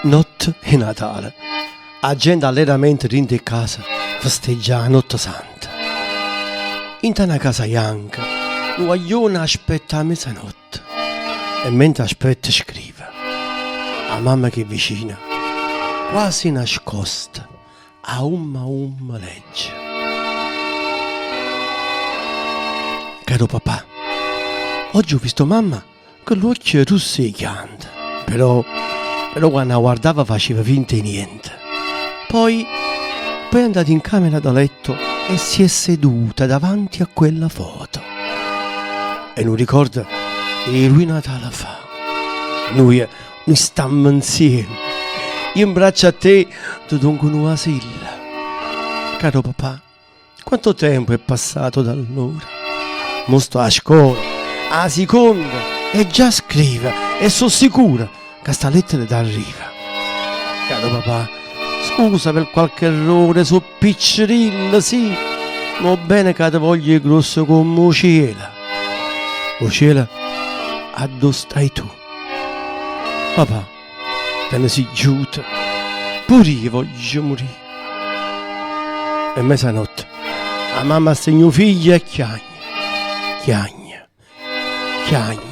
Notte e Natale. La gente allegramente rinde in casa, festeggia la notte santa. In una casa bianca, un guaglione aspetta a mezzanotte e mentre aspetta scrive. La mamma che è vicina, quasi nascosta, a umma legge. Caro papà, oggi ho visto mamma con l'occhio rossicchiante, però quando la guardava faceva finta di niente. Poi è andata in camera da letto e si è seduta davanti a quella foto. E non ricorda che lui Natale fa. Noi stiamo insieme. Io in braccio a te ti dongo una silla. Caro papà, quanto tempo è passato da allora? Mo sto a scuola, a seconda, e già scrive, e sono sicura che sta lettera t'arriva. Caro papà, scusa per qualche errore, so piccerilla, sì, ma bene che ti voglio grosso come un cielo. O cielo, a dove stai tu? Papà, te ne sei giuta, pure io voglio morire. E mezzanotte, la mamma segna figlio e chiagna, chiagna.